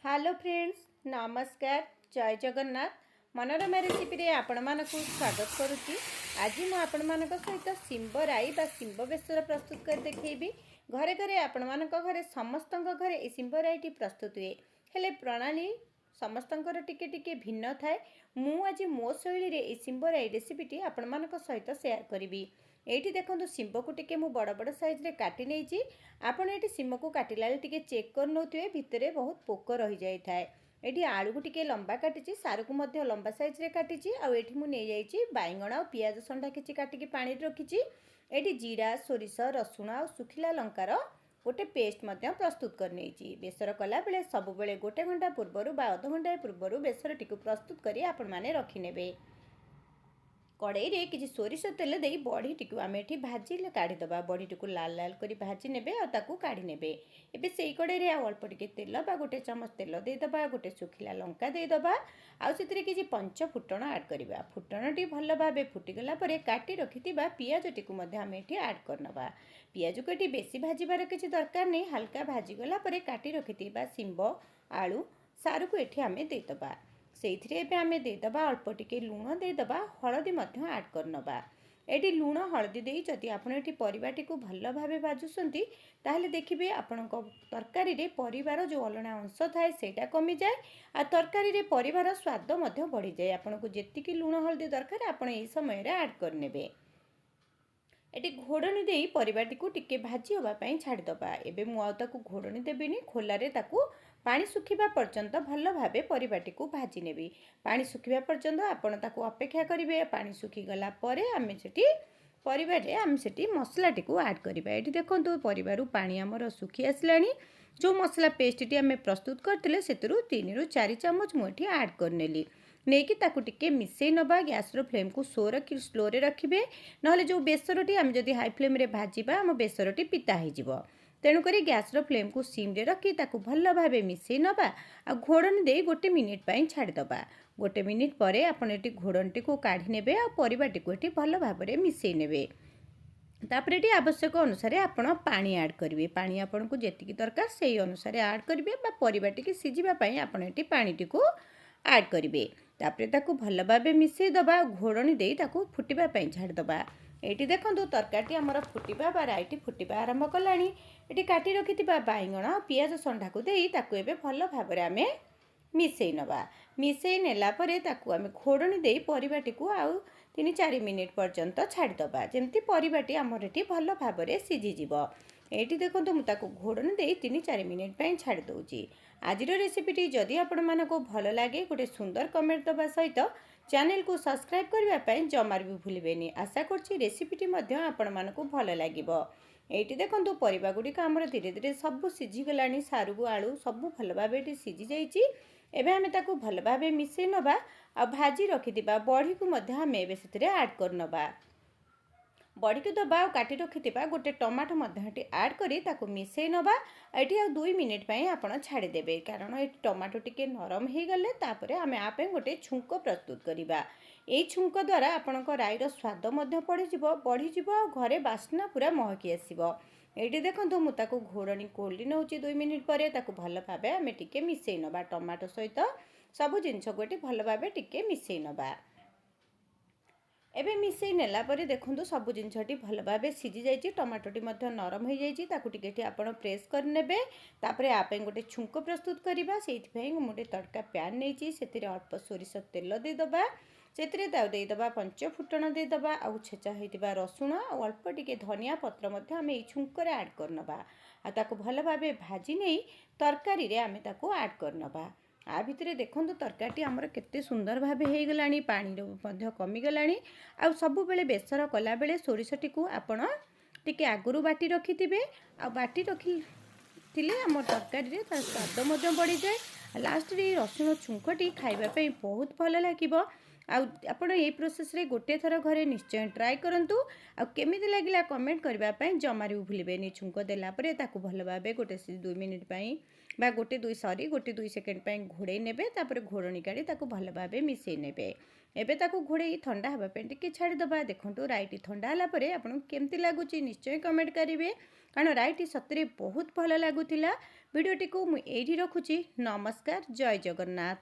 Hello friends, नमस्कार। जय Jagannath. Manorama recipe रे आपण मानकु स्वागत करुच्ची। आज मु आपण मानक सहित सिंब राई बा सिंब बेसर प्रस्तुत कर देखैबी। घरे घरे आपण मानक घरे समस्तଙ୍କ घरे ए सिंब राईटी प्रस्तुत हुए, हेले प्रणाली समस्तଙ୍କର टिके टिके भिन्न थाए। मु आज मो शैली रे ए सिंब राई रेसिपीटी आपण मानक सहित शेयर करिबी। एठी देखंतु सिंब को टिके मु बड़ बड़ साइज रे काटी नेइची। आपण एठी सिंब को काटिला टिके चेक कर नउथिबे, भितरे बहुत पोक रहि जाई थाए। एठी आलू को टिके लंबा काटिची, सारू को मध्य लंबा साइज रे काटिची। आ एठी मु नै जाईची बाइगण आ पियाज संडा किछि काटिकी पानी रे रखिची। एठी जीरा, सोरिष, रसुण आ सुखिला लंकार गोटे पेस्ट मध्य प्रस्तुत कर नेइची। बेसर कला बेले सब बेले गोटे घंटा पूर्वरु बा आधा घंटा पूर्वरु बेसर टिकु प्रस्तुत करी आपण माने रखि नेबे। कड़ाई रे किछि सोरिष तेल देई बड़ी टिकु आमे एठी भाजी काढ़ी दबा। बड़ी टिकु लाल लाल करी भाजी नेबे आ ताकू काढ़ी नेबे। एबे सेई कड़ाई रे अल्प टिके तेल बा गोटे चमच तेल देई दबा, गोटे सुखिला लंका देई दबा, आ सेतिरे किछि पंच फुटण ऐड करिबा। फुटणटी भल भाबे फुटी गला परे काटी रखितिबा पियाज टिकु मध्ये आमे एठी ऐड करनबा। पियाज को एठी बेसी भाजीबार किछि दरकार नै, हल्का भाजी गला परे काटी रखितिबा सिंब, आलू, सारू को एठी आमे देई दबा। सेइथिरे एबे आमे देई दबा अल्प टिके लूण देई दबा, हळदी मध्य ऐड करनबा। एटी लूण हळदी देई जदि आपण एटी परिबाटी को भल भाबे भाजुसंती ताहले देखिबे आपणको तरकारी रे परिबार जो अलणा अंश थाए सेटा कमी जाए आ तरकारी रे परिबार स्वाद मध्य बढ़ी जाए। आपणको जेतिकी लूण हळदी दरकार आपण एई समय रे ऐड करनेबे। एटी घोड़नी देई परिबाटी को टिके भाजी होबा पई छाडी दबा। एबे मु आ ताकू घोड़नी देबिनी, खोलारे ताकू पानी सुखिबा पर्यंत भल भाबे परिबाटी को भाजी नेबी। पानी सुखिबा पर्यंत आपण ताकू अपेक्षा करिवे। पानी सुखी गला परे आमे सेठी परिबारे आमे सेठी मसलाटी को ऐड करिबा। एठी देखंतु परिबारु पानी हमर सुखी आसलानी। जो मसला पेस्टटी आमे प्रस्तुत करथिले सेतरु 3 रु 4 चम्मच मु एठी ऐड करनेली। नेकी ताकू टिके मिसेई नबा। गैस रो फ्लेम को स्लो रे रखिबे, नहले जो बेसरटी आमे जदि हाई फ्लेम रे भाजीबा हम बेसरटी पिता हो जिवो। तेणु करी गैस रो फ्लेम को सिम रे रखी ताकू भल भाबे मिसेई नबा आ घोड़नी देई गोटे मिनिट पई छाडी दबा। गोटे मिनिट परे आपण एटी घोड़नटी को काढी नेबे आ परिबाटी को एटी भल भाबरे मिसेई नेबे। तापर एटी आवश्यक अनुसार आपण पानी ऐड करिवे। पानी आपण को जेतिकी दरकार सेही अनुसार ऐड करिवे बा परिबाटी की सिजिबा पई आपण एटी पानीटी को ऐड करिवे। तापर ताकू भल भाबे मिसेई दबा। घोड़नी देई ताकू फुटिबा पई छाडी दबा। एटी देखंतु तरकारी हमर फुटिबा बा राईटी फुटिबा आरंभ कलानी। एटी काटी रखितिबा बाइगण पियाज संडा को देई ताकू एबे भल भाबरे आमे मिसेई नबा। मिसेई नेला परे ताकू आमे घोड़नी देई परिबाटी को आउ 3-4 मिनिट पर्यंत छाडी दबा, जेमती परिबाटी हमर एटी भल भाबरे सिझी जिवो। एटी देखंतु मु ताकू घोड़नी देई 3-4 मिनिट पई छाडी दउची। आजिर रेसिपीटी जदि आपण मानको भल लागे गोटे सुंदर कमेंट दबा सहित चैनल को सब्सक्राइब करबा पई जमार भी भूलिबेनी। आशा करछि रेसिपीटी मध्ये आपण मानको भल लागिबो। एटी देखंतु परिबा गुडी का हमर धीरे धीरे सब सिझी गलानी। सारू आलू सब भल भाबे एटी सिझी जाईची। एबे हमें ताकू भल भाबे मिसेई नबा आ भाजी रखितिबा बड़ी को मध्ये हमें एबे सेतिरे ऐड करनबा। बड़ी को दबा और काटी रखितिबा गोटे टमाटो मध्ये ऐड करी ताकू मिसेई नबा। एठी आ 2 मिनिट पई आपण छाडी देबे, कारण ए टमाटो टिके नरम हे गले तापरे आमे आपे गोटे छुंक प्रस्तुत करिबा। ए छुंक द्वारा आपणको राईर स्वाद मध्ये बढ़ी जिवो, घरे बास्ना पूरा महकी आसीबो। एठी देखंतु मु ताकू घोड़नी कोल्डी नउची 2 मिनिट परे ताकू भल भाबे आमे टिके मिसेई नबा। टमाटो सहित सब जिंस गोटे भल भाबे टिके मिसेई नबा। एबे मिसेई नेला परे देखंतु सब जिंसटी भल भाबे सिझी जाईची। टमाटोटी मध्ये नरम हो जाईची। ताकू टिके टी आपण प्रेस कर नेबे। तापरे आपे गोटे छुंक प्रस्तुत करिबा। सेइथि पई मोटे तड़का पैन नेची, सेतिरे अल्प सोरिष तेल देई दबा। सेतिरे ताउ देई दबा पंच फुटण देई दबा आ छेचा हेतिबा रसुण आ अल्प टिके धनिया पत्र मध्ये आमे ए छुंक रे ऐड करनबा। आ ताकू भल भाबे भाजी नेई तरकारी रे आमे ताकू ऐड करनबा। आ भितरे देखंतु तरकारीटी हमर केते सुंदर भाबे हे गलानी। पानी रो मध्ये कमी गलानी। आ सब बेले बेसर कला बेले सोरिषटी को आपण टिके आगुरु बाटी रखितिबे। आ बाटी रखिथिले हमर तरकारी रे तार स्वाद मध्ये बढ़ी जाए। लास्ट रे रसुण छुंकटी खाइबा पे बहुत भल लागिबो। आपण ए प्रोसेस रे गोटे थर घरे निश्चय ट्राई करंतु। आ केमिति लागिला कमेंट करबा पई जमार भी भूलिबेनी। छुंक देला परे ताकू भल भाबे गोटे 2 मिनिट पई बा गोटे दुई सेकेंड घोड़े नेबे तापर घोड़णी काढ़ी ताकू भल भाबे मिसई नेबे। एबे ताकू घोड़े ठंडा हवा पे टिके छाड़ीदबा। देखो राईटी ठंडा होला परे आपन केमती लगुच निश्चय कमेंट करेंगे, कारण राईटी सतरे बहुत भल लगुला। भिडियोटी को मुझे रखुची। नमस्कार, जय जगन्नाथ।